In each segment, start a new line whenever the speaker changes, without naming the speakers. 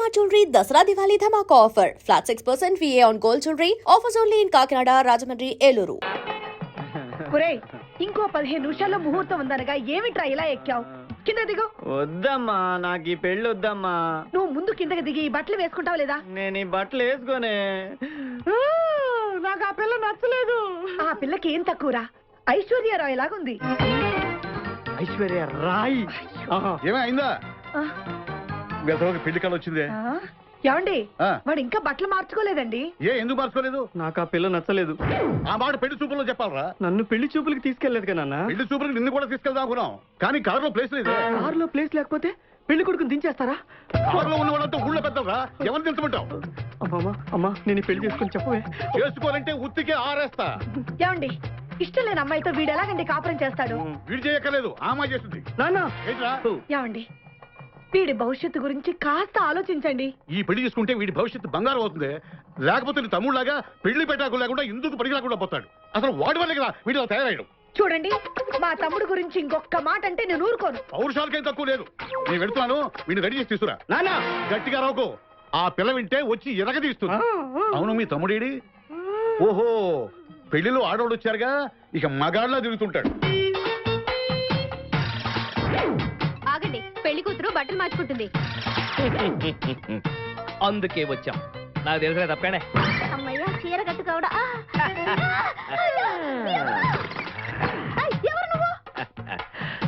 Shalimar Jewelry Dasra Diwali Dhamaka offer. Flat 6% VA on gold jewelry. Offers only in Kakinada, Rajahmundry, Eluru.
ఒరేయ్ ఇంకో 15 నిమిషాల్లో ముహూర్తం ఉందనగా ఏమిట్రా ఇలా ఎక్కావు? కింద దిగు.
వద్దమ్మా, నాకు ఈ పెళ్లి వద్దమ్మా.
నువ్వు ముందు కిందకి దిగి ఈ బట్టలు వేసుకుంటావు లేదా?
నేను ఈ బట్టలు వేసుకోనే. నాకు ఆ పిల్ల నచ్చలేదు.
ఆ పిల్లకి ఏం తక్కువరా? ఐశ్వర్యరాయ్ లాగుంది.
ఐశ్వర్య రాయ్
ఏమైందా? వెతవకి పెళ్లి కళ వచ్చిందే.
ఏమండి వాడు ఇంకా బట్టలు మార్చుకోలేదండి.
ఎందుకు మార్చుకోలేదు?
నాకు ఆ పిల్ల నచ్చలేదు.
ఆ మాట పెళ్లి చూపుల్లో చెప్పాలరా.
నన్ను పెళ్లి చూపులకి తీసుకెళ్లేదు కదా నాన్న.
పెళ్లి చూపులకి నిన్ను కూడా తీసుకెళ్దాం అనుకున్నాం, కానీ కారులో ప్లేస్ లేదు.
కారులో ప్లేస్ లేకపోతే పెళ్లి కొడుకుని దించేస్తారా?
కారులో ఉన్న వాళ్ళంతా ఊళ్ళో పెద్దరా, ఎవరిని దించమంటావు?
అమ్మా అమ్మా, నేను పెళ్లి చేసుకుని చెప్పవే.
చేసుకోవాలంటే ఉత్తికే ఆరేస్తా.
ఏమండి ఇష్టం లేని అమ్మాయితో వీడు ఎలాగండి కాపురం చేస్తాడు?
వీడు చేయక్కర్లేదు, ఆ అమ్మాయి చేస్తుంది.
నాన్న
ఏంట్రా?
ఏమండి వీడి భవిష్యత్తు గురించి కాస్త ఆలోచించండి.
ఈ పెళ్లి చేసుకుంటే వీడి భవిష్యత్తు బంగారం అవుతుంది. లేకపోతే నీ తమ్ముళ్ళలాగా పెళ్లి పెట్టాకు లేకుండా ఇందుకు పనికి రాకుండా పోతాడు. అసలు వాడి వల్లే కదా వీడిలో తయారయ్యాడు.
చూడండి మా తమ్ముడు గురించి ఇంకొక మాట అంటే నేను ఊరుకోను.
పౌరుషాలకేం తక్కువ లేదు. నేను వెళ్తున్నాను, వీడిని రెడీ చేసి తీసుకురా.
నాన్న
గట్టిగా రావుకో, ఆ పిల్ల వింటే వచ్చి ఎరగదీస్తుంది. అవును, మీ తమ్ముడేడి? ఓహో, పెళ్లిలో ఆడవాళ్ళు వచ్చారుగా, ఇక మగాళ్ళ తిరుగుతుంటాడు.
ఆగండి, పెళ్లి కూతురు బట్టలు మార్చుకుంటుంది.
అందుకే వచ్చాం. నాకు తెలుసులే, తప్పకండి.
అమ్మయ్య, చీర కట్టుకోవడా? ఎవరు నువ్వు?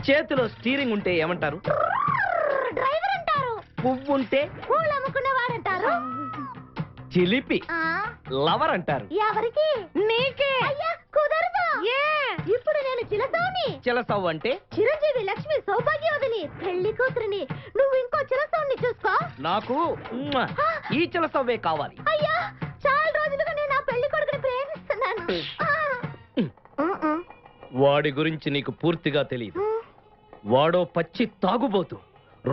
చేతిలో స్టీరింగ్ ఉంటే ఏమంటారు?
డ్రైవర్ అంటారు.
పువ్వు ఉంటే
పూలు అమ్ముకునేవాడంటారు.
చిలిపి లవర్ అంటారు.
ఎవరికి? నీకే. అయ్యా కుదరదు. ఇప్పుడు నేను చిలసౌని.
చిలసవ్వు అంటే
చిరంజీవి లక్ష్మి సౌభాగ్యవతిని, పెళ్లి కూతురిని. నువ్వు ఇంకో చిలసౌని చూసుకో.
నాకు ఈ చిలసవ్వే కావాలి.
అయ్యా చాలా రోజులుగా నేను ఆ పెళ్లి కొడుకుని ప్రేమిస్తున్నాను.
వాడి గురించి నీకు పూర్తిగా తెలియదు. వాడో పచ్చి తాగుబోతు.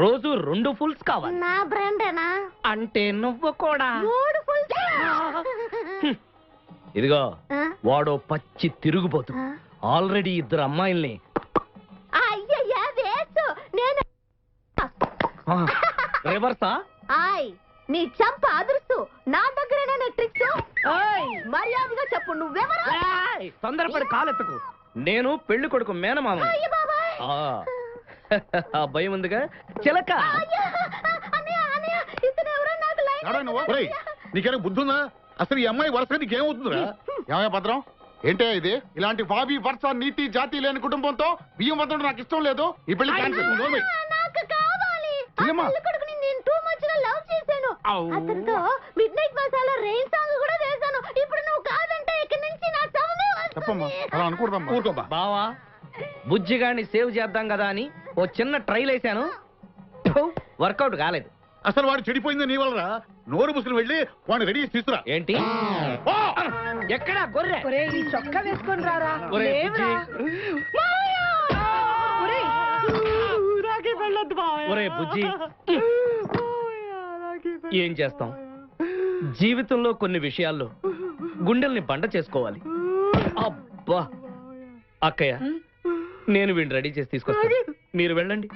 రోజు 2 ఫుల్స్ కావాలి.
నా బ్రాండేనా?
అంటే నువ్వు కూడా.
3 ఫుల్స్.
ఇదిగో, వాడో పచ్చి తిరుగుబోతు. ఆల్రెడీ 2 అమ్మాయిల్ని.
అయ్యయ్యా వేసు. నేను
రివర్సా?
ఆయ్ నీ చంప అదురుస్తూ నా దగ్గరేనా ట్రిక్స్? మర్యాదగా చెప్పు, నువ్వెవరు?
తొందరపడి కాలెత్తకు. నేను పెళ్లి కొడుకు మేనమామ.
అయ్య బాబాయ్.
ఆ భయం ఉందిగా చిలక.
అన్నయ్య అన్నయ్య, ఇతను ఎవరో నాకు లైన్.
నీకేనా బుద్ధి ఉందా? అసలు ఈ అమ్మాయి వరుసగా నీకేమవుతుందిరా? ఏమయ్య భద్రం, ఏంటే ఇది? ఇలాంటి బాబీ వరుస నీతి జాతి లేని కుటుంబంతో బియ్యం వద్ద నాకు ఇష్టం లేదు. ఈ పెళ్లి క్యాన్సిల్.
నాకు కావాలి.
ఏమ్మా?
పెళ్లి కొడుకుని నేను టూ మచ్ గా లవ్ చేశాను. అతనితో mid night masala rain song కూడా వేశాను. ఇప్పుడు నువ్వు కాదంటే ఇక్కడి నుంచి నా సౌండే
తప్పమ్మా,
వస్తుంది.
అలా అనకూడదమ్మా. ఊరుకోమ్మా.
బావా, బుజ్జిగాన్ని సేవ్ చేద్దాం కదా అని ఓ చిన్న ట్రైల్ వేసాను. వర్కౌట్ కాలేదు.
అసలు వాడు చెడిపోయింది నీ వల్లరా. నోరు ముసుకుని వెళ్ళి వాడిని రెడీ చేసి తీసుకురా.
ఏంటి? ఎక్కడా గొర్రె?
ఒరేయ్ ఈ చొక్కా వేసుకొని రారా.
ఒరేయ్,
లేవురా. ఒరేయ్,
ఒరే బుజ్జి, ఏం చేస్తాం? జీవితంలో కొన్ని విషయాల్లో గుండెల్ని బండ చేసుకోవాలి. అబ్బా, అక్కయ్య, నేను వీడిని రెడీ చేసి తీసుకొస్తాను. మీరు వెళ్ళండి.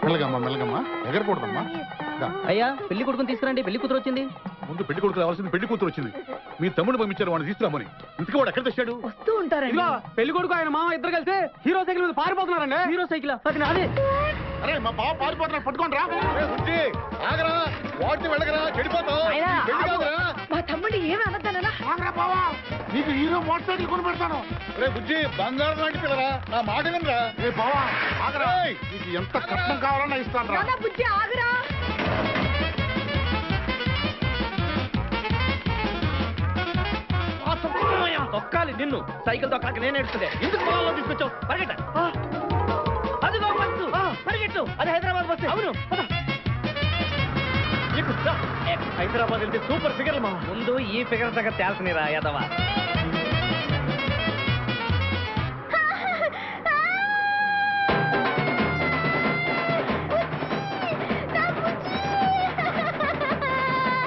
మెల్లగమ్మా మెల్లగమ్మా, ఎగరకూడదమ్మా.
అయ్యా, పెళ్లి కొడుకుని తీసుకురండి. పెళ్లి కూతురు వచ్చింది.
ముందు పెళ్లి కొడుకు రావాల్సింది, పెళ్లి కూతురు వచ్చింది. మీ తమ్ముడు పంపించారు వాడిని తీసుకురామని. ఇంతకీ వాడు ఎక్కడ తెచ్చాడు?
వస్తూ ఉంటారండి.
పెళ్లి కొడుకు ఆయన మామ ఇద్దరు కలిసి హీరో సైకిల్ మీద పారిపోతున్నారండి.
హీరో సైకిల్ అది నాదే.
అరే మా బావ పారిపోతున్నాడు, పట్టుకోండి రా. ఆగరా, వాడిని వెళ్ళగరా, చెడిపోతావు.
అయినా
పెళ్లి కాదురా.
మా తమ్ముడిని ఏమి అనద్దనా?
నీకు హీరో మోటార్ సైకిల్ కొని పెడతాను. రే బుజ్జి, బంగారం లాంటి పిల్లరా, నా మాట వినరా. రే బావా ఆగరా, నీకు ఎంత కట్నం కావాలన్నా ఇస్తాను రా.
బుజ్జి ఆగురా.
తొక్కాలి నిన్ను. సైకిల్ తొక్కాక నేను ఏడుస్తుండే. ఎందుకు పొలంలో తీసుకొచ్చావు? పరిగెట్ట. అదిగో బస్సు, పరిగెట్టు. అది హైదరాబాద్ బస్సు. అవును, హైదరాబాద్ వెళ్తే సూపర్ ఫిగర్ మా. ముందు ఈ ఫిగర్ దగ్గర తేల్చనిరా యాదవా.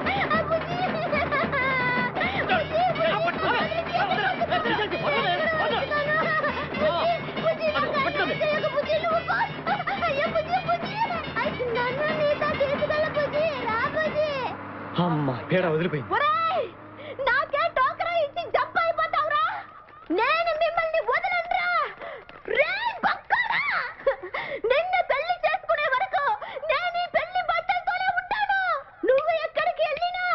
అయ్యా బుజ్జి, బుజ్జి. అయ్యా బుజ్జి, బుజ్జి. నాన్న నీ
అమ్మా పేడ వదిలిపోయింది.
ఒరేయ్ నాకే టోకరా ఇచ్చి జంప్ అయిపోతావురా నేను మిమ్మల్ని వదలనురా రే బక్కరా నిన్ను పెళ్లి చేసుకునే వరకు నేను ఈ పెళ్లి బట్టలతోనే ఉంటాను నువ్వు ఎక్కడికి వెళ్ళినా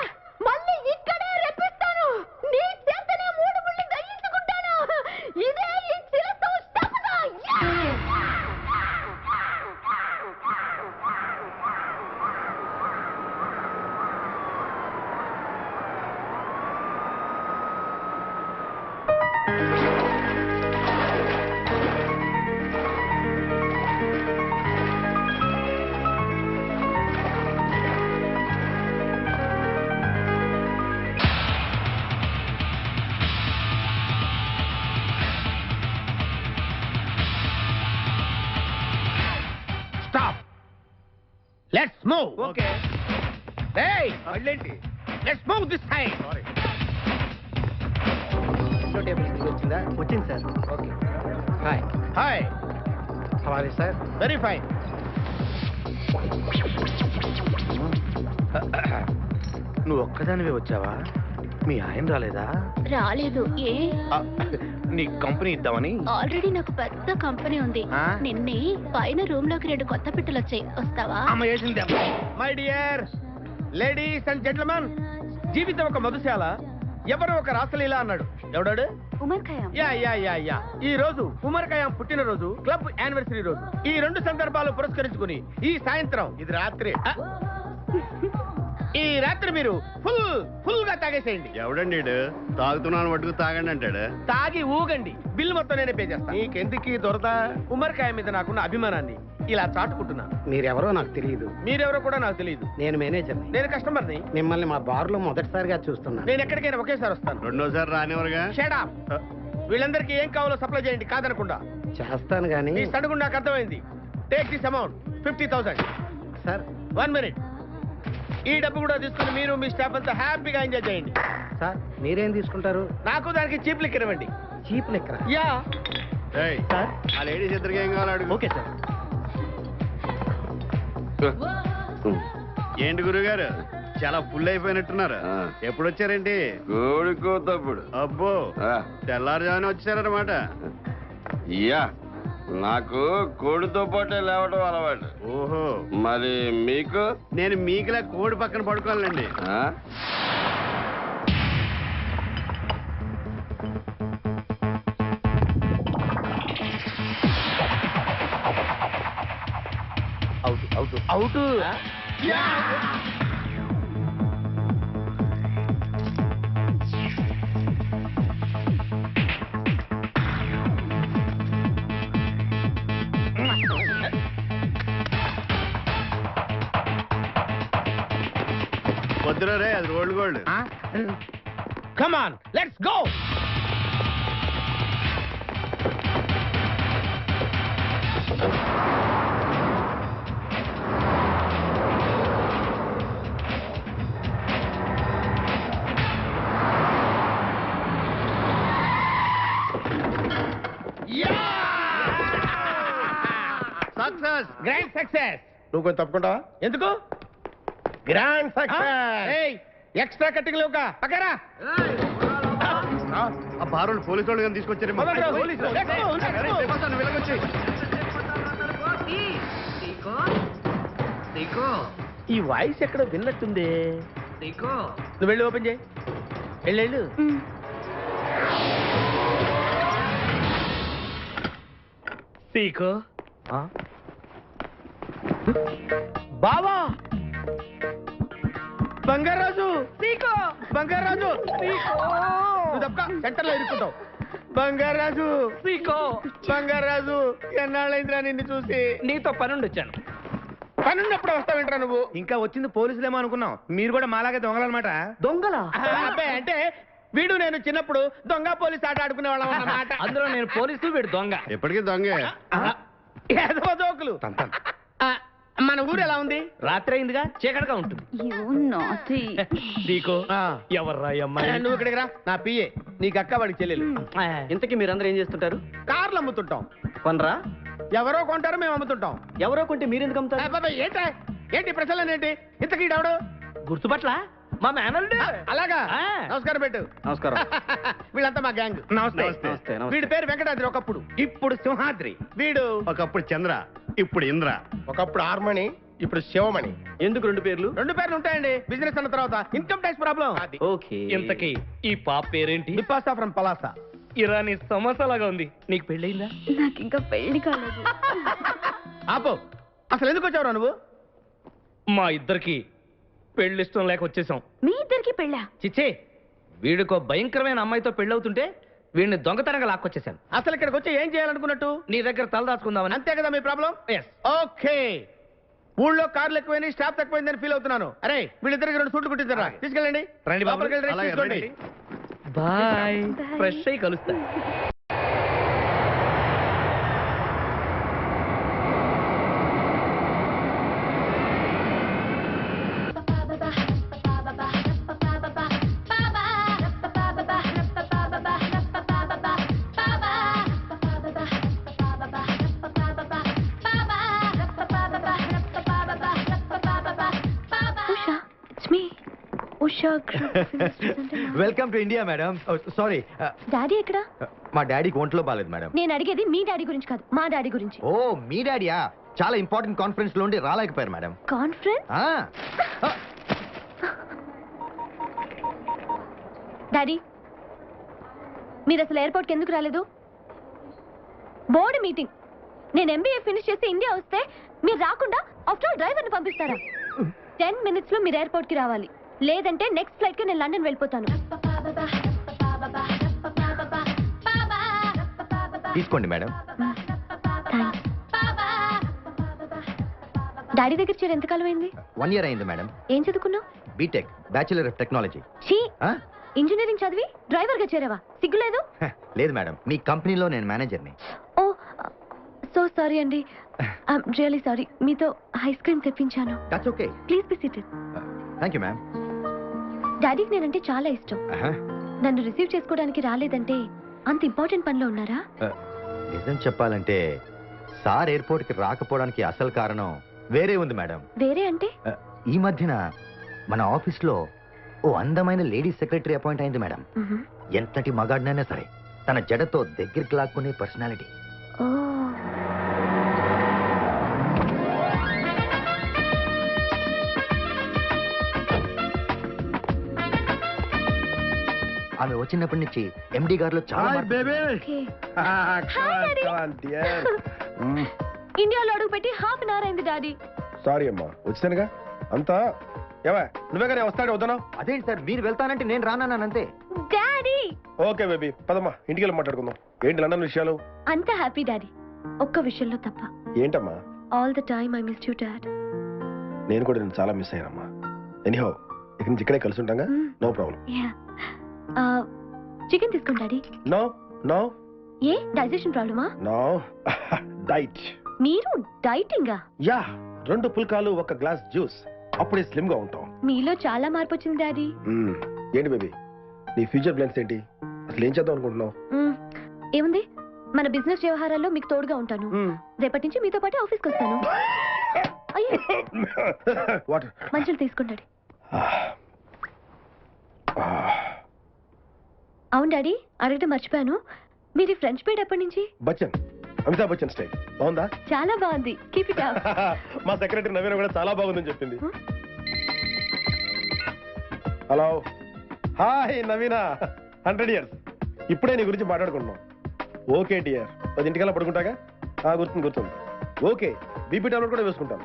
మళ్ళీ ఇక్కడే రెప్పిస్తాను నీ చేతనే 3 ముళ్ళు వేయించుకుంటాను ఇదే ఈ చిలతో శపథ
స్టాప్ లెట్స్ మూవ్
ఓకే
ఏయ్ మళ్ళేంటి లెట్స్ మూవ్ దిస్ సైడ్ వచ్చిందా
వచ్చింది సార్.
ఓకే హాయ్ హాయ్
సవారీ సార్.
వెరీ ఫైన్ నువ్వు ఒక్కదానివే వచ్చావా మీ ఆయన రాలేదా
రాలేదు ఏ
నీ కంపెనీ ఇద్దామని
ఆల్రెడీ నాకు పెద్ద కంపెనీ ఉంది
ఆ?
నిన్నే పైన రూమ్ లోకి 2 కొత్త పిట్టలు వచ్చాయి వస్తావా
అమ్మ వేసింది my dear ladies and gentlemen జీవితం ఒక మధుశాల ఎవరు ఒక రాసలీల అన్నాడు ఎవడాడు
Omar Khayyam
yeah yeah yeah yeah ఈ రోజు ఉమర్ ఖయాం పుట్టినరోజు క్లబ్ యానివర్సరీ రోజు ఈ 2 సందర్భాలు పురస్కరించుకుని ఈ సాయంత్రం ఇది రాత్రి ఈ రాత్రి మీరు ఫుల్ గా తాగేసేయండి
ఎవడండి తాగుతున్నాను పట్టుకు తాగండి అంటాడు.
తాగి ఊగండి బిల్ మొత్తం నేనే పే చేస్తాను
నీకెందుకు దొరద?
ఉమర్ ఖయాం మీద నాకున్న అభిమానాన్ని ఇలా చాటుకుంటున్నాను
మీరెవరో నాకు తెలియదు.
మీరెవరో కూడా నాకు తెలియదు
నేను మేనేజర్ని.
నేను కస్టమర్ని
మిమ్మల్ని మా బార్లో మొదటిసారిగా చూస్తున్నా.
నేను ఎక్కడికైనా ఒకేసారి వస్తాను
రెండోసారి రానివరుగా.
Shut up. వీళ్ళందరికీ ఏం కావాలో సప్లై చేయండి కాదనకుండా
చేస్తాను కానీ
మీ సడుగు నాకు అర్థమైంది take this amount 50,000
sir
1 minute ఈ డబ్బు కూడా తీసుకుని మీరు మీ స్టాఫ్ అంతా హ్యాపీగా ఎంజాయ్ చేయండి
సార్ మీరేం తీసుకుంటారు?
నాకు దానికి చీప్ లిక్కర్ ఇవ్వండి
చీప్ లెక్కరా?
యా
సార్ ఆ లేడీస్ ఇద్దరికి ఏం కావాలి అడుగు. Okay sir. ఏంటి గురుగారు చాలా ఫుల్ అయిపోయినట్టున్నారు. ఎప్పుడు వచ్చారేంటి?
కోడికోతప్పుడు
అబ్బో తెల్లారుజామున వచ్చారన్నమాట.
యా నాకు కోడితో పాటే లేవడం అలవాటు.
ఓహో
మరి మీకు
నేను మీకులా కోడి పక్కన పడుకోవాలండి.
ఆ?
అవుట్
వద్దురా రే అది rolled gold.
Come on let's go
success.
Grand success నువ్వు కొంచెం తప్పుకుంటావా ఎందుకు గ్రాండ్ సక్సెస్ ఎక్స్ట్రా కట్టింగ్ లేవుగా పక్కరా
ఆ బారోళ్ళు పోలీసు వాళ్ళు కానీ తీసుకొచ్చారు.
మొదలు రా, పోలీసులు. ఈ వాయిస్ ఎక్కడ విన్నట్టుంది నువ్వు వెళ్ళి ఓపెన్ చేయి వెళ్ళు
సీకో
బావా బంగారాజు బంగారాజు నువ్వు తప్ప సెంటర్ లో ఇరుక్కుంటావు బంగారాజు
సీకో
బంగారాజు ఎన్నాళ్ళైందిరా నిన్ను చూసి
నీతో పనుండి వచ్చాను.
పనున్నప్పుడు వస్తావేంట్రా నువ్వు
ఇంకా వచ్చింది పోలీసులేమో అనుకున్నాం. మీరు కూడా మాలాగే దొంగలన్నమాట.
దొంగలా?
అబ్బాయి అంటే వీడు నేను చిన్నప్పుడు దొంగ పోలీస్ ఆట ఆడుకునే వాళ్ళం అన్నమాట
అందులో నేను పోలీసు వీడు దొంగ.
ఎప్పటికీ దొంగే.
ఏదో జోకులు ఆ, మన ఊరు ఎలా ఉంది
రాత్రి అయిందిగా చీకటిగా ఉంటుంది. సీకో ఎవర్రా ఈ అమ్మాయి?
నువ్వు ఇక్కడికి రా నా పిఏ నీకు అక్క వాడికి చెల్లెలు
ఇంతకీ మీరందరూ ఏం చేస్తుంటారు?
కార్లు అమ్ముతుంటాం
కొనరా?
ఎవరో కొంటారో మేము అమ్ముతుంటాం
ఎవరో కొంటే మీరెందుకు అమ్ముతారు?
ఏంటి ప్రశ్నలు ఏంటి ఇంతకీ డవడు
గుర్తుపట్ల మా మేనల్డ్.
అలాగా
ఆ.
నమస్కారం పెట్టు.
నమస్కారం.
వీళ్ళంతా మా గ్యాంగ్.
నమస్తే. నమస్తే.
వీడి పేరు వెంకటాద్రి ఒకప్పుడు, ఇప్పుడు సింహాద్రి. వీడు
ఒకప్పుడు చంద్ర, ఇప్పుడు ఇంద్ర.
ఒకప్పుడు ఆర్మణి, ఇప్పుడు శివమణి.
ఎందుకు 2 పేర్లు?
2 పేర్లు ఉంటాయండి. బిజినెస్ అన్న తర్వాత ఇన్కమ్ ట్యాక్స్ ప్రాబ్లం.
ఓకే. ఇంతకీ ఈ పాప పేరేంటి?
బిపాసా ఫ్రమ్ పలాస.
ఇరానీ సమోసాలాగా ఉంది. నీకు పెళ్ళయిందా?
నాకు ఇంకా పెళ్లి కాలేదు.
ఆపో, అసలు ఎందుకు వచ్చావురా నువ్వు?
మా ఇద్దరికి పెళ్ళిష్టం లేక వచ్చేసాం.
మీ ఇద్దరికి పెళ్ళా?
చిచ్చే, వీడికో భయంకరమైన అమ్మాయితో పెళ్ళవుతుంటే వీడిని దొంగతనంగా లాక్కొచ్చేసాను.
అసలు ఇక్కడికి వచ్చి ఏం చేయాలనుకున్నట్టు?
నీ దగ్గర తలదాచుకుందామని.
అంతే కదా మీ ప్రాబ్లం?
Yes.
ఓకే. ఊళ్ళో కార్లు ఎక్కువైంది, స్టాఫ్ తక్కువైందని ఫీల్ అవుతున్నాను. అరే వీళ్ళిద్దరికి 2 సూట్లు కుట్టించారా? తీసుకెళ్ళండి.
రండి బాబు.
లోపలికి వెళ్ళి rest
అలాగే,
తీసుకోండి.
రండి.
బాయ్.
Bye.
ఫ్రెష్ అయ్యి కలుస్తా.
Usha, it's me. Usha group films presenting.
Welcome to India madam. Sorry,
daddy ఎక్కడ?
మా డాడీకి ఒంట్లో బాలేదు మేడం.
నేను అడిగేది మీ డాడీ గురించి కాదు, మా డాడీ గురించి.
ఓ, మీ డాడీయా? చాలా ఇంపార్టెంట్ కాన్ఫరెన్స్ లో ఉండి రాలేకపోయారు మేడం.
కాన్ఫరెన్స్?
ఆ,
డాడీ, మీరు అసలు ఎయిర్పోర్ట్కి ఎందుకు రాలేదు? Board meeting. నేను ఎంబీఏ ఫినిష్ చేసి ఇండియా వస్తే మీరు రాకుండా ఆఫ్టర్ ఆల్ డ్రైవర్ని పంపిస్తారా? 10 minutes లో మీరు ఎయిర్పోర్ట్కి రావాలి, లేదంటే నెక్స్ట్ ఫ్లైట్కి నేను లండన్ వెళ్ళిపోతాను.
తీసుకోండి మేడం.
థ్యాంక్స్. డాడీ దగ్గర చేరి ఎంతకాలం అయింది?
1 year అయింది మేడం.
ఏం చదువుకున్నావు?
B Tech, bachelor of technology.
ఛీ, ఇంజనీరింగ్ చదివి డ్రైవర్గా చేరావా? సిగ్గులేదు?
లేదు మేడం, మీ కంపెనీలో నేను మేనేజర్ని.
ఓ, సో సారీ అండి. I'm really sorry. మీతో ఐస్ క్రీమ్ తెప్పించాను.
That's okay.
Please be seated.
Thank you ma'am.
డాడీకి నేనంటే చాలా ఇష్టం. నన్ను రిసీవ్ చేసుకోవడానికి రాలేదంటే అంత ఇంపార్టెంట్ పనిలో ఉన్నారా?
నిజం చెప్పాలంటే సార్ ఎయిర్పోర్ట్కి రాకపోవడానికి అసలు కారణం వేరే ఉంది మేడం.
వేరే అంటే?
ఈ మధ్యన మన ఆఫీస్లో ఓ అందమైన లేడీ సెక్రటరీ అపాయింట్ అయింది మేడం. ఎంతటి మగాడినైనా సరే తన జడతో దగ్గరికి లాక్కునే పర్సనాలిటీ.
ఓ,
ఆమె వచ్చినప్పటి నుంచి ఎండి గారిలో చాలా మార్పు.
ఓకే. ఇండియాలో అడుగు పెట్టి హాఫ్ అన్ అవర్ అయింది డాడీ.
సారీ అమ్మా, వచ్చానుగా అంతా. ఏవా నువ్వే కానీ వస్తాడే వద్దనా?
అదేంటి సార్, మీరు వెళ్తానంటే నేను రానంతే.
డాడీ,
ఓకే బేబీ, పదమ్మా ఇంటికి వెళ్ళి మాట్లాడుకుందాం. ఏంటి లండన్ విషయాలు?
అంతా హ్యాపీ డాడీ, ఒక్క విషయంలో తప్ప.
ఏంటమ్మా?
All the time I miss you dad.
నేను కూడా నేను చాలా మిస్ అయ్యానమ్మా. ఎనీహో ఇక్కడి నుంచి ఇక్కడే కలిసి ఉంటాగా. No problem.
చికెన్ తీసుకోండి డాడీ.
నో నో
ఏ డైజెషన్ ప్రాబ్లమా?
No diet.
మీరు డైటింగా?
యా, 2 పుల్కాలు 1 గ్లాస్ జ్యూస్, అప్పుడే స్లిమ్ గా ఉంటాం.
మీలో చాలా మార్పు వచ్చింది డాడీ.
ఏంటి బేబీ నీ ఫ్యూచర్ ప్లాన్స్ ఏంటి? అసలు ఏం చేద్దాం అనుకుంటున్నావు?
ఏముంది, మన బిజినెస్ వ్యవహారాల్లో మీకు తోడుగా ఉంటాను. రేపటి నుంచి మీతో పాటు ఆఫీస్కి వస్తాను. అయ్యో,
వాటర్.
మంచులు తీసుకోండి డాడీ. అవును డాడీ, అడగటం మర్చిపోయాను. మీరు ఫ్రెంచ్ బీడ్ ఎప్పటి నుంచి?
బచ్చన్, అమితాబ్ బచ్చన్ స్టైల్ బాగుందా?
చాలా బాగుంది, కీప్ ఇట్ అప్.
మా సెక్రటరీ నవీన కూడా చాలా బాగుందని చెప్పింది. హలో, హాయ్ నవీన. 100 years ఇప్పుడే నీ గురించి మాట్లాడుకుంటున్నాం. ఓకే డియర్, 10 ఇంటికల్లా పడుకుంటాగా? గుర్తుంది. ఓకే, బీపీ టాబ్లెట్ కూడా వేసుకుంటాను.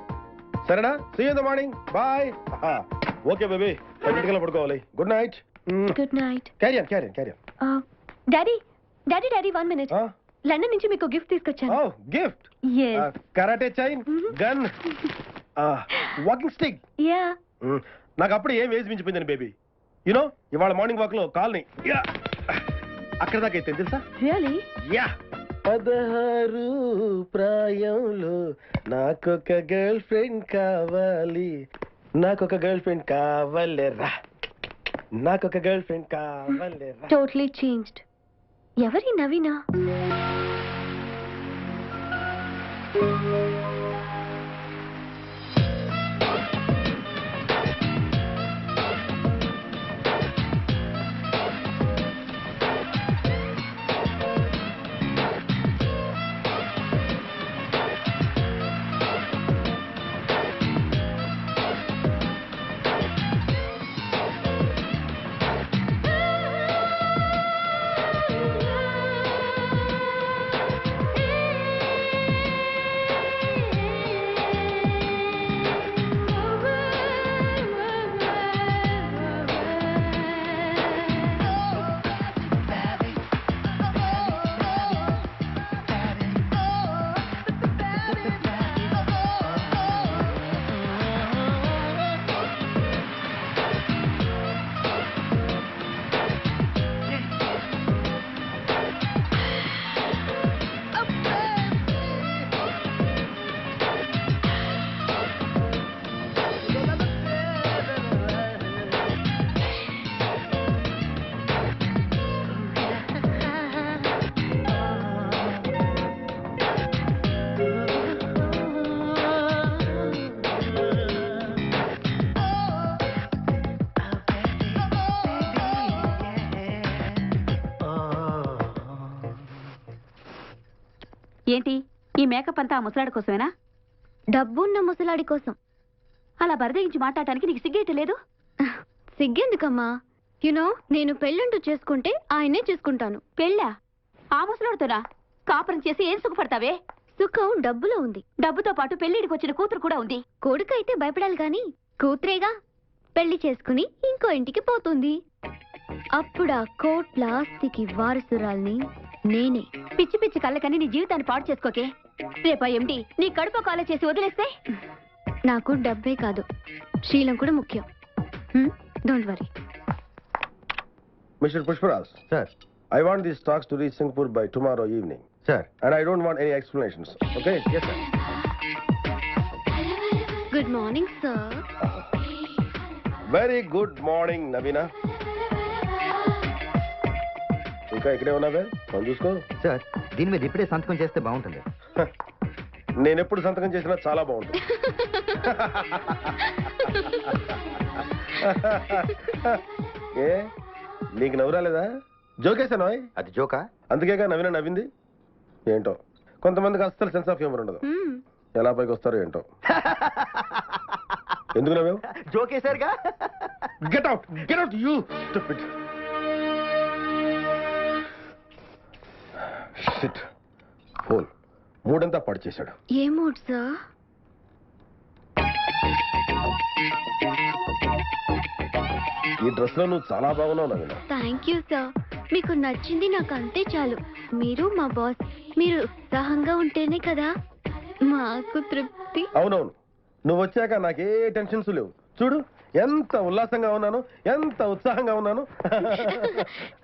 సరేనా? See you in the morning. Bye. Okay baby, 10 ఇంటికల్లా పడుకోవాలి. Good night.
Good night.
Carry on.
Daddy daddy daddy 1 minute. London నుంచి మీకు గిఫ్ట్ తీసుకొచ్చాను.
Gift?
Yes.
Karate chain, gun, walking stick.
Yeah.
నాకు అప్పుడు ఏం వేసి మించిపోయిందని బేబీ. యునో ఇవాళ మార్నింగ్ వాక్ లో కాల్ని అక్కడ దాకా అయితే తెలుసా?
రియలీ?
యా. 16 ప్రాయంలో నాకొక గర్ల్ ఫ్రెండ్ కావాలి, నాకొక గర్ల్ ఫ్రెండ్ కావాలేరా, నాకొక గర్ల్ ఫ్రెండ్ కావాలేరా.
Totally changed. ఎవరి నవీనా? ఏంటి ఈ మేకప్ అంతా ఆ ముసలాడి కోసమేనా? డబ్బున్న ముసలాడి కోసం. అలా బరిదగించి మాట్లాడటానికి నీకు సిగ్గేట లేదు? సిగ్గెందుకమ్మా? యునో నేను పెళ్ళంటూ చేసుకుంటే ఆయనే చేసుకుంటాను. పెళ్ళా? ఆ ముసలాడుతోనా? కాపురం చేసి ఏం సుఖపడతావే? సుఖం డబ్బులో ఉంది. డబ్బుతో పాటు పెళ్లిడికి వచ్చిన కూతురు కూడా ఉంది. కొడుకైతే భయపడాలి గాని కూతురేగా పెళ్లి చేసుకుని ఇంకో ఇంటికి పోతుంది. అప్పుడు ఆ కోట్ల ఆస్తికి వారసురాల్ని నేనే. పిచ్చి పిచ్చి కళ్ళకని నీ జీవితాన్ని పాడు చేసుకోకే. రేపా ఎండి నీ కడుపు కాల చేసి వదిలేస్తే? నాకు డబ్బే కాదు, శీలం కూడా ముఖ్యం. Don't worry.
Mister Pushparaj,
sir
I want these stocks to reach Singapore by tomorrow evening.
Sir
And I don't want any explanations. Okay?
yes sir.
Good morning sir.
Very good morning, Navina. ఇంకా ఇక్కడే ఉన్నావే? Phone చూసుకో.
Sir దీని మీద ఇప్పుడే సంతకం చేస్తే బాగుంటుంది.
నేను ఎప్పుడు సంతకం చేసినా చాలా బాగుంటుంది. ఏ నీకు నవ్వు రాలేదా? జోకేసాను.
అది జోకా?
అందుకేగా నవీన నవ్వింది. ఏంటో కొంతమందికి అస్సలు సెన్స్ ఆఫ్ హ్యూమర్ ఉండదు. ఎలా పైకి వస్తారో ఏంటో. ఎందుకు నవ్వావు?
జోకేసారుగా.
Get out you stupid. Shit, phone మూడంతా పాడు చేశాడు.
ఏ మూడ్ సార్?
ఈ డ్రెస్ లో నువ్వు చాలా బాగున్నావు నవీన.
Thank you sir. మీకు నచ్చింది నాకు అంతే చాలు. మీరు మా బాస్. మీరు ఉత్సాహంగా ఉంటేనే కదా మాకు తృప్తి.
అవునవును, నువ్వు వచ్చాక నాకే టెన్షన్స్ లేవు. చూడు ఎంత ఉల్లాసంగా ఉన్నాను, ఎంత ఉత్సాహంగా ఉన్నాను.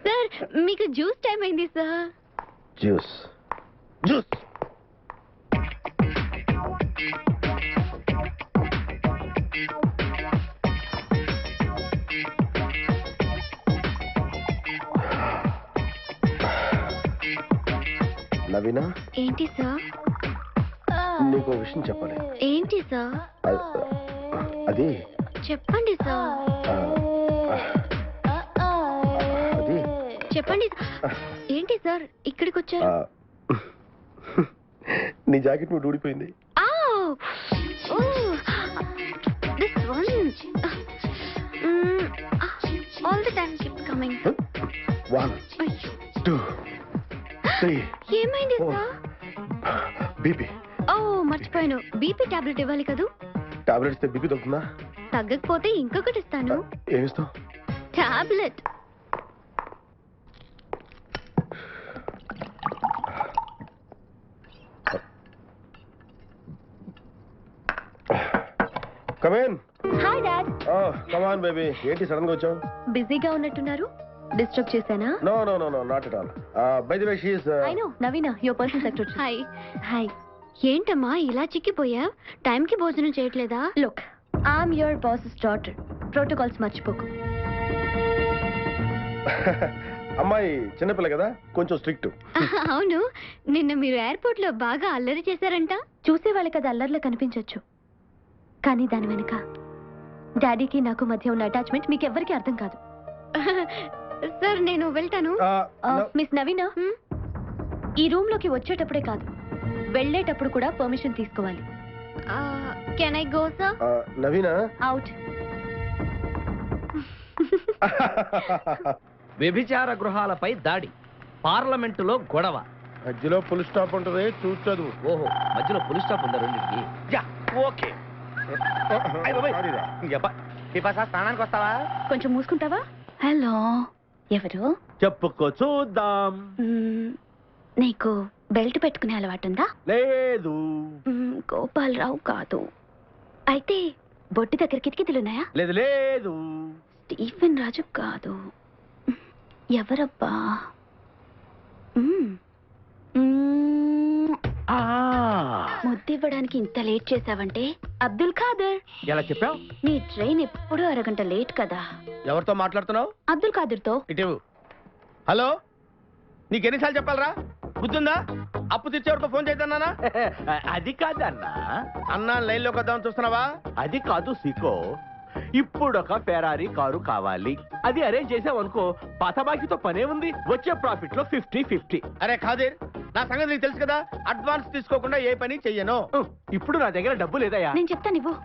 సార్ మీకు జ్యూస్ టైం అయింది సార్.
Juice juice. నవీనా,
ఏంటి సార్?
నీకు విషయం చెప్పాలి.
ఏంటి సార్?
అది
చెప్పండి సార్.
అది
చెప్పండి. ఏంటి సార్ ఇక్కడికి వచ్చారు?
నీ జాకెట్ నువ్వు ఊడిపోయింది.
All the time keep coming.
1 2 3.
ఏమైంది సార్?
బీపీ.
ఓ మర్చిపోయాను, బీపీ టాబ్లెట్ ఇవ్వాలి కదూ.
టాబ్లెట్ ఇస్తే బీపీ తగ్గుతుందా?
తగ్గకపోతే ఇంకొకటి ఇస్తాను.
ఏమిస్తావు?
Tablet.
Come in.
Hi dad.
Oh, come on baby. ఏంటి సడన్ గా వచ్చావు?
బిజీగా ఉన్నట్టున్నారు. డిస్టర్బ్ చేశానా?
No, not at all. By the way, she is
I know, Naveena, your personal secretary. Hi. Hi. ఏంటమ్మా ఇలా చిక్కిపోయా? టైంకి భోజనం చేయట్లేదా? Look, I'm your boss's daughter. Protocols మర్చిపోకు.
అమ్మాయి చిన్నపిల్ల కదా, కొంచెం స్ట్రిక్ట్.
అవును, నిన్న మీరు ఎయిర్పోర్ట్ లో బాగా అల్లరి చేశారంట. చూసే వాళ్ళకి అది అల్లరిలో కనిపించొచ్చు, కానీ దాని వెనుక డాడీకి నాకు మధ్య ఉన్న అటాచ్మెంట్ మీకు ఎవ్వరికీ అర్థం కాదు. సార్ నేను వెళ్తాను. మిస్ నవీన, ఈ రూమ్ లోకి వచ్చేటప్పుడే కాదు, వెళ్ళేటప్పుడు కూడా పర్మిషన్ తీసుకోవాలి. Can I go sir?
Naveena,
out.
వ్యభిచార గృహాలపై దాడి, పార్లమెంటులో గొడవ.
మధ్యలో ఫుల్ స్టాప్ ఉంటుంది, చూచదు.
ఓహో, మధ్యలో పులి స్టాప్ ఉందా రెండింటికి? ఓకే.
స్నానానికి వస్తావా?
కొంచెం మూసుకుంటావా? హలో, ఎవరు?
చెప్పుకో చూద్దాం.
నీకు బెల్ట్ పెట్టుకునే అలవాటుందా?
లేదు.
గోపాలరావు కాదు. అయితే బొట్టి దగ్గర కిటికీలున్నాయా?
లేదు లేదు.
స్టీఫెన్ రాజు కాదు. ఎవరబ్బా? ముద్దివ్వడానికి ఇంత లేట్ చేసావంటే అబ్దుల్ ఖాదర్.
ఎలా చెప్పావు?
నీ ట్రైన్ ఎప్పుడు అరగంట లేట్ కదా.
ఎవరితో మాట్లాడుతున్నావు?
అబ్దుల్ ఖాదర్ తో.
ఇటు. హలో, నీకెన్నిసార్లు చెప్పాలరా? గుర్తుందా? అప్పు తెచ్చేవారితో ఫోన్ చేద్దానా?
అది కాదన్నా.
అన్నా లైన్ లోకి వద్దామని చూస్తున్నావా?
అది కాదు సీకో.
ఇప్పుడు ఒక ఫెరారీ కారు కావాలి. అది అరేంజ్ చేసావనుకో, పాత బాకీతో పనే ఉంది. వచ్చే ప్రాఫిట్ లో 50-50.
అరే ఖాదీర్, నా సంగతి నీకు తెలుసు కదా, అడ్వాన్స్ తీసుకోకుండా ఏ పని చెయ్యను.
ఇప్పుడు నా దగ్గర డబ్బు లేదయ్యా.
నేను చెప్తాను ఇవ్వు.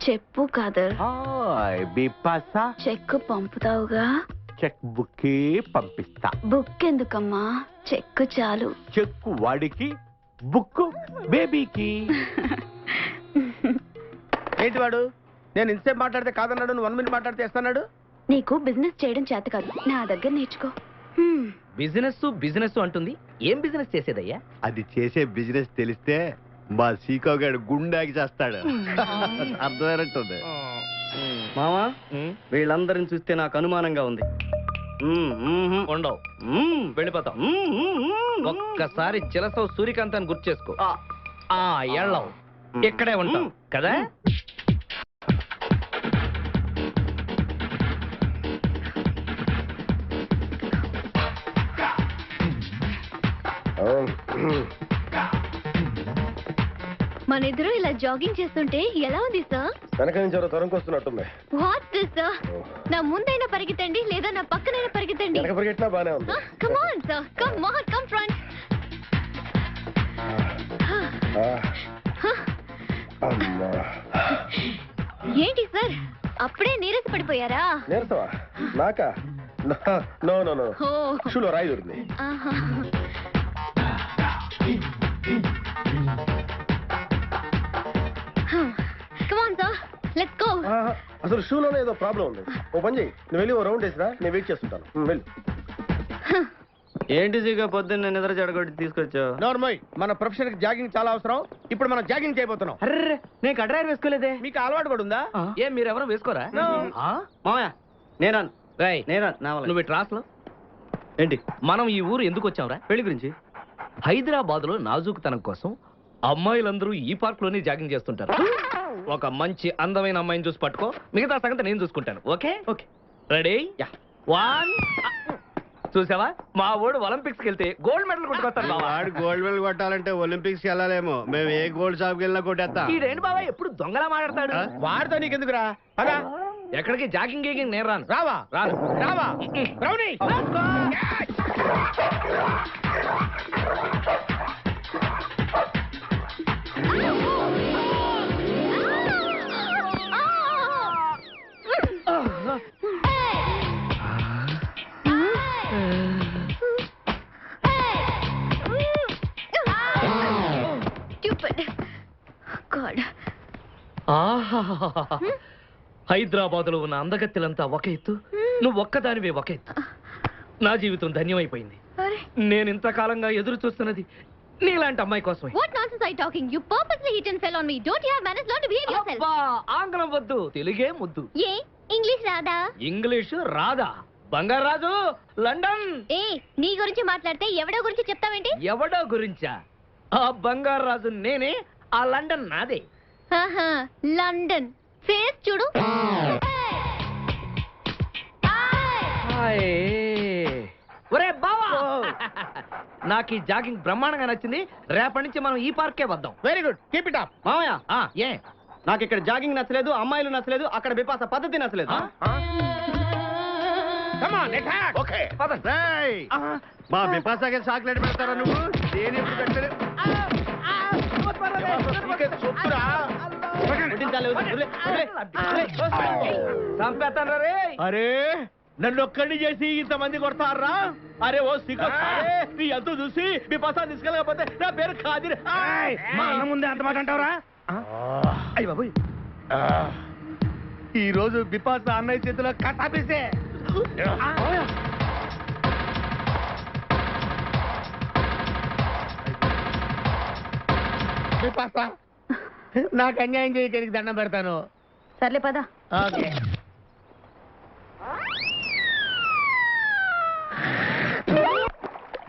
చెప్పు కాదర్,
బిపాసా
చెక్ పంపుతావుగా?
చెక్ బుక్ పంపిస్తా.
బుక్ ఎందుకమ్మా, చెక్ చాలు.
చెక్ వాడికి, బుక్ బేబీకి.
ఏంటి వాడు, నేను ఇంతసేపు మాట్లాడితే కాదన్నాడు, నువ్వు 1 మినిట్ మాట్లాడితే ఇస్తున్నాడు.
నీకు బిజినెస్ చేయడం చేత కాదు, నా దగ్గర నేర్చుకో.
బిజినెస్ అంటుంది. ఏం బిజినెస్ చేసేదయ్యా?
అది చేసే బిజినెస్ తెలిస్తే మా సీకోగాడు గుండాకి చేస్తాడు. అర్థమైనట్టుంది.
మామా, వీళ్ళందరిని చూస్తే నాకు అనుమానంగా ఉంది. ఉండవు, వెళ్ళిపోతాం. ఒక్కసారి చిలసవు సూర్యకాంతాన్ని గుర్తు చేసుకో. ఎళ్ళవు, ఇక్కడే ఉంటాం కదా.
మన ఇద్దరు ఇలా జాగింగ్ చేస్తుంటే ఎలా ఉంది సార్?
వెనక నుంచి ఎవరో తరంకి వస్తున్నట్టుంది.
What this sir? నా ముందైనా పరిగెత్తండి, లేదా నా పక్కనైనా పరిగెత్తండి.
వెనక పరిగెట్టినా బానే ఉంది.
Come on sir, come on, come front.
అమ్మా,
ఏంటి సార్, అప్పుడే నీరస పడిపోయారా?
నేర్తావా? నాకా? నో నో నో,
ఓ.
షూలో రాయి దొరికింది.
ఆహా. Come on, sir. Let's go.
అసలు షూలోనే ఏదో ప్రాబ్లం ఉంది. ఓ పని చేయి, నువ్వు వెళ్ళి ఓ రౌండ్ వేసిరా, నేను వెయిట్ చేస్తుంటాను. వెళ్ళి.
ఏంటి సీగా పొద్దున్న నిద్ర చెడగొట్టి తీసుకొచ్చావు?
నోర్మోయ్, మన ప్రొఫెషన్ కి జాగింగ్ చాలా అవసరం. ఇప్పుడు మనం జాగింగ్ చేయబోతున్నాం.
అర్రే, నేను కడ్రాయర్ వేసుకోలేదే.
మీకు అలవాటు కూడా ఉందా?
ఏం మీరెవరూ వేసుకోరా?
No.
మామయ్య, నువ్వు ట్రాస్లో ఏంటి? మనం ఈ ఊరు ఎందుకు వచ్చావురా? పెళ్లి గురించి. హైదరాబాద్ లో నాజూకుతనం కోసం అమ్మాయిలందరూ ఈ పార్క్ లోనే జాగింగ్ చేస్తుంటారు. ఒక మంచి అందమైన అమ్మాయిని చూసి పట్టుకో, మిగతా సంగతి నేను చూసుకుంటాను. Okay okay, ready? 1. చూసావా, మా వాడు ఒలింపిక్స్ కి వెళ్తే గోల్డ్ మెడల్ కొట్టుకొస్తాను.
వాడు గోల్డ్ మెడల్ కొట్టాలంటే ఒలింపిక్స్ వెళ్ళాలేమో. మేము ఏ గోల్డ్ షాప్ కి వెళ్ళినా కొట్టేస్తాం.
ఈడేంటి బాబా ఎప్పుడు దొంగలా మాట్లాడతాడు?
వాడితో నీకెందుకురా? అదా
ఎక్కడికి జాగింగ్ గీగింగ్ నేను రాను.
రావా
రాను.
రావా రౌడీ.
Stupid. God.
హైదరాబాద్ లో ఉన్న అందగత్తెలంతా ఒక ఎత్తు, నువ్వు ఒక్కదానివే ఒక ఎత్తు. నా జీవితం ధన్యమైపోయింది.
అరే,
నేను ఇంతకాలంగా ఎదురు చూస్తున్నది నీలాంటి అమ్మాయి కోసమే.
what nonsense are you talking? You purposely hit and fell on me. Don't you have manners? Learn to behave yourself.
అబ్బా, ఆంగ్లం వద్దు, తెలుగే ముద్దు.
ఏ ఇంగ్లీష్ రాదా?
ఇంగ్లీషు రాదా? బంగారాజు, లండన్.
ఏ నీ గురించి మాట్లాడితే ఎవడో గురించి చెప్తావేంటి?
ఎవడో గురించా? ఆ బంగారాజు నేనే, ఆ లండన్ నాదే.
ఆహా, లండన్ ఫేస్ చూడు.
ఒరే బావా, నాకు ఈ జాగింగ్ బ్రహ్మాండంగా నచ్చింది. రేపటి నుంచి మనం ఈ పార్కే వద్దాం.
Very good, keep it up.
మామయ్య, ఏ నాకు ఇక్కడ జాగింగ్ నచ్చలేదు, అమ్మాయిలు నచ్చలేదు, అక్కడ బిపాస పద్ధతి నచ్చలేదు.
Come on attack. ఓకే రేయ్, మా బిపాసాకి చాక్లెట్ పెడతారా నువ్వు? దేని ఇప్పుడు పెట్టలేదు. చెప్పురా.
చంపేస్తాను రే.
అరే, నన్ను ఒక్కడిని చేసి ఇంతమంది కొడతారా? అరే ఓ సిగ్గు, నీ అంతు చూసి మీ పసా తీసుకెళ్ళకపోతే నా పేరు ఖాదీర్. మా అన్న ముందే అంత మాట అంటావురా? అయ్య బాబు, ఈ రోజు బిపాస అన్నయ్య చేతిలో కట్టాపేసే. బిపాస, నాకు అన్యాయం చేయడానికి దండం పెడతాను.
సర్లే పద.
ఓకే.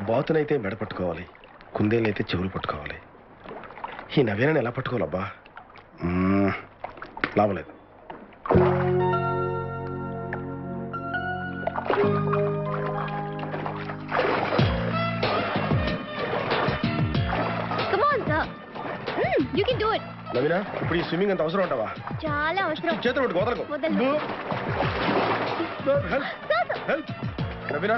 బాతునైతే మెడ పట్టుకోవాలి, కుందేలైతే చెవులు పట్టుకోవాలి. ఈ నవీనని ఎలా పట్టుకోవాలబ్బా? లాభం లేదు.
Come on, sir. You can do it.
Naveena ఇప్పుడు ఈ స్విమ్మింగ్ అంత అవసరం ఉంటావా?
చాలా అవసరం.
చేతులు పెట్టుకో, వదలకు.
వదలను.
హెల్ప్. నవీనా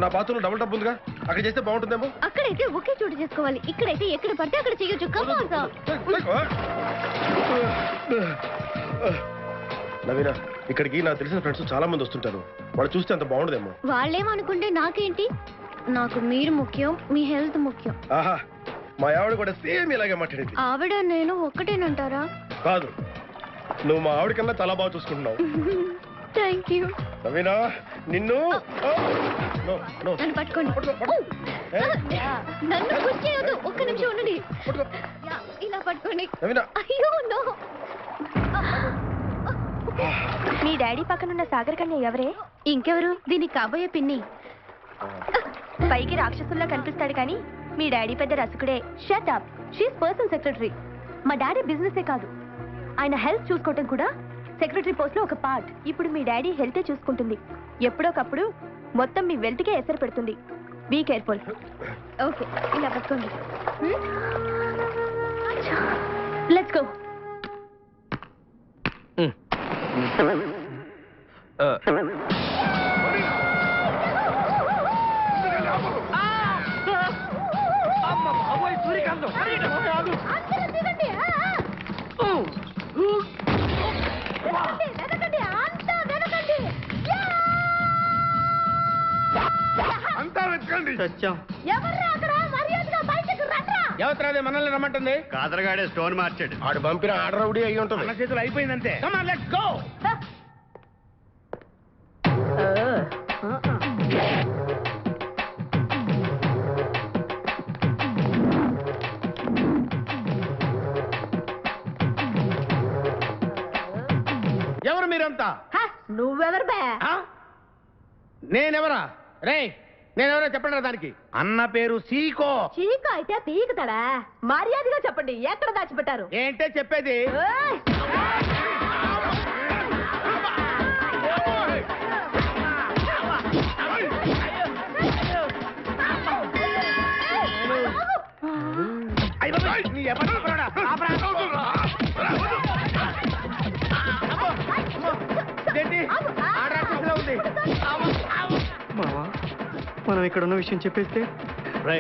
నా బాత్రూంలో డబుల్ టబ్ ఉందిగా, అక్కడ చేస్తే బాగుంటుందేమో.
అక్కడైతే ఒకే చోటు చేసుకోవాలి, ఇక్కడైతే ఎక్కడ పడితే అక్కడ చేయొచ్చు. Come on, sir.
నవీనా ఇక్కడికి నాకు తెలిసిన ఫ్రెండ్స్ చాలా మంది వస్తుంటారు, వాళ్ళు చూస్తే అంత బాగుండదేమో.
వాళ్ళేమనుకుంటే నాకేంటి, నాకు మీరు ముఖ్యం, మీ హెల్త్ ముఖ్యం.
ఆహా మా ఆవిడ కూడా సేమ్ ఇలాగే మాట్లాడింది.
ఆవిడ నేను ఒక్కటేనంటారా?
కాదు, నువ్వు మా ఆవిడ కన్నా చాలా బాగా చూసుకుంటున్నావు.
Thank you.
నవీనా నిన్ను No, no.
నన్ను పట్టుకోండి. నన్ను పుష్ చేయొద్దు, ఒక్క నిమిషం ఉండండి. యా, ఇలా పట్టుకోండి.
నవీనా
అయ్యో నో. మీ డాడీ పక్కనున్న సాగర్ కన్య ఎవరే? ఇంకెవరు? దీనికి కాబోయే పిన్ని. పైకి రాక్షసుల్లా కనిపిస్తాడు కానీ మీ డాడీ పెద్ద రసికుడే. Shut up. She's personal secretary. మా డాడీ బిజినెసే కాదు, ఆయన హెల్త్ చూసుకోవటం కూడా సెక్రటరీ పోస్ట్ లో ఒక పార్ట్. ఇప్పుడు మీ డాడీ హెల్తే చూసుకుంటుంది, ఎప్పుడోకప్పుడు మొత్తం మీ వెల్త్కే ఎసరు పెడుతుంది. Be careful. ఓకే, ఇలా పట్టుకోండి. Let's go.
అంతా వెతకండి.
ఎవరు మనల్ని రమ్మంటుంది?
కాదరగాడే స్టోన్ మార్చాడు.
ఆడు పంపిన ఆర్డర్ ఒకటి అయ్యి ఉంటుంది.
మన చేతులు అయిపోయిందంటే. Come on, let's go. ఎవరు మీరంతా?
నువ్వెవరు బే?
ఆ? నేనెవరా? రే నేనెవరో చెప్పండి దానికి. అన్న పేరు సీకో.
చీక అయితే పీకుతాడా? మర్యాదగా చెప్పండి, ఎక్కడ దాచిపెట్టారు?
ఏంటే చెప్పేది?
ఏయ్!
అయ్య బాబోయ్, నీ ఎవరు అనుకున్నాడా? ఆపరా. అమ్మో, అమ్మో. ఇదేంటి? ఆడరాక్షసులా ఉంది.
మావా మనం ఇక్కడ ఉన్న విషయం చెప్పేస్తే రే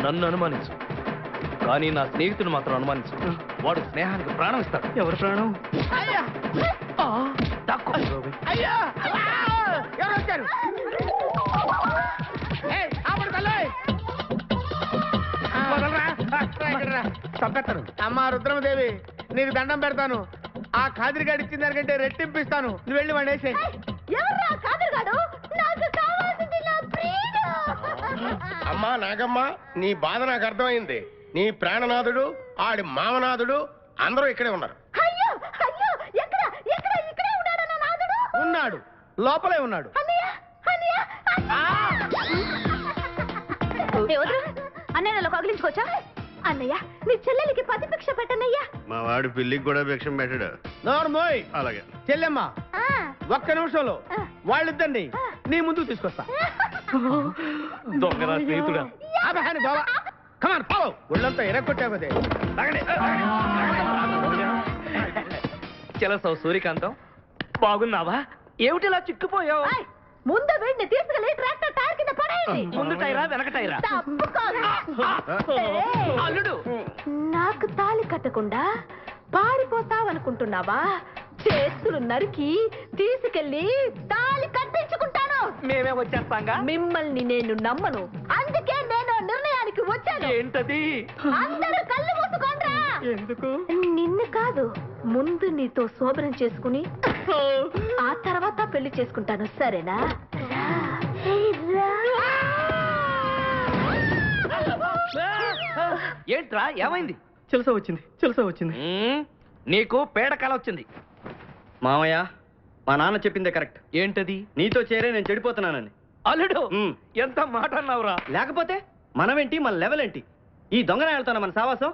నన్ను అనుమానించు, కానీ నా స్నేహితుడు మాత్రం అనుమానించు. వాడు స్నేహానికి ప్రాణం ఇస్తాడు. ఎవరు ప్రాణం?
అయ్యా! అయ్యా! ఎవరు వచ్చారు? ఏయ్, ఆపడు తల్లి! వదలరా. ఇక్కడ రా. చంపేస్తాను. అమ్మా రుద్రమదేవి, నీకు దండం పెడతాను. ఆ ఖాదిరిగాడు ఇచ్చిన దానికంటే రెట్టింపిస్తాను. నువ్వు వెళ్ళి వాడు వేసేయ్.
ఎవర్రా కాదరుగాడు? నాకు కావాల్సింది నా ప్రియుడు.
అమ్మా నాగమ్మ, నీ బాధ నాకు అర్థమైంది. నీ ప్రాణనాథుడు, ఆడి మామనాథుడు అందరూ ఇక్కడే ఉన్నారు.
అయ్యో అయ్యో, ఎక్కడ ఎక్కడ ఇక్కడే ఉన్నాడు నా నాదుడు?
ఉన్నాడు, లోపలే ఉన్నాడు.
అన్నయ్య అన్నయ్య ఎవరు? అన్నయ్య నన్ను కగిలించుకోవచ్చా? అన్నయ్య నీ చెల్లెలికి పతి భిక్ష పెట్టనయ్యా.
మా వాడు పిల్లికి కూడా భిక్షం పెట్టాడు.
నోర్మోయ్.
అలాగే.
చెల్లెమ్మ, ఒక్క నిమిషంలో వాళ్ళిద్దండి నీ ముందుకు తీసుకొస్తా.
దొంగరా స్నేహితుడా.
ఆపహాని బావా. కమాన్ పావు. ఒళ్ళంతా ఎరగొట్టావదే.
చెలసావు సూర్యకాంతం, బాగున్నావా? ఏమిటిలా చిక్కుపోయావు?
ఏయ్, ముందు వీడిని తీసుకెళ్ళి ట్రాక్టర్ టైర్ కింద పడేయండి.
ముందు టైరా వెనక టైరా?
తప్పుకోదు. ఏయ్,
అల్లుడు
నాకు తాళి కట్టకుండా పారిపోతావనుకుంటున్నావా? చేతులు నరికి తీసుకెళ్ళి తాళి కట్టించుకుంటాను.
మేమే వచ్చేస్తాంగా.
మిమ్మల్ని నేను నమ్మను, అందుకే నేను నిర్ణయానికి వచ్చాను.
ఏంటది?
అందరూ కళ్ళు మూసుకోండ్రా.
ఎందుకు?
నిన్ను కాదు, ముందు నీతో శోభనం చేసుకుని ఆ తర్వాత పెళ్లి చేసుకుంటాను, సరేనా?
ఏంట్రా ఏమైంది? చెలసా వచ్చింది. నీకు పేడకాల వచ్చింది.
మామయ్య, మా నాన్న చెప్పిందే కరెక్ట్.
ఏంటది?
నీతో చేరే నేను చెడిపోతున్నానని.
అల్లుడు ఎంత మాట అన్నావురా?
లేకపోతే మనమేంటి, మన లెవెల్ ఏంటి? ఈ దొంగనాయాలతో మన సావాసం,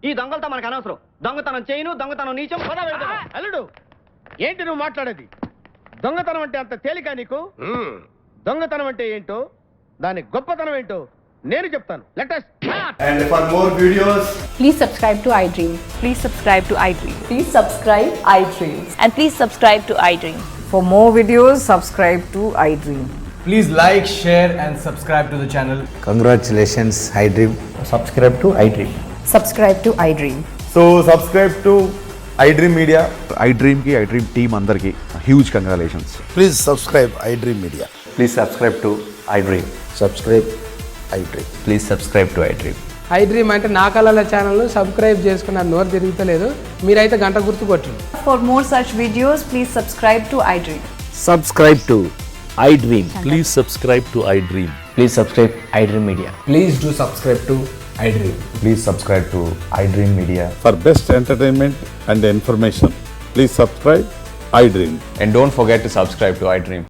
ఈ దొంగలతో మనకు అనవసరం. దొంగతనం చేయను, దొంగతనం నీచం.
అల్లుడు, ఏంటి నువ్వు మాట్లాడేది? దొంగతనం అంటే అంత తేలిక నీకు? దొంగతనం అంటే ఏంటో, దాని గొప్పతనం ఏంటో నేను చెప్తాను. Let us start.
And for more videos,
Please subscribe to iDream. Please subscribe to iDream.
Please subscribe iDream. And please subscribe to iDream.
For more videos, subscribe to iDream.
please like, share and subscribe to the channel.
Congratulations iDream. Subscribe to iDream.
Subscribe to iDream.
So subscribe to iDream Media.
iDream की iDream team अंदर की huge congratulations.
Please subscribe iDream media.
Please subscribe to iDream.
Subscribe iDream.
Please subscribe to iDream.
iDream అంటే నా కళల channel subscribe చేసుకున్న నోరు తిరుగుతలేదు. మీరైతే గంట గుర్తు కొట్టండి. For more such videos, please subscribe to iDream.
Subscribe to iDream.
Please subscribe to iDream.
Please subscribe iDream Media.
Please do subscribe to iDream.
Please subscribe to iDream Media.
For best entertainment and information, please subscribe iDream.
And don't forget to subscribe to iDream.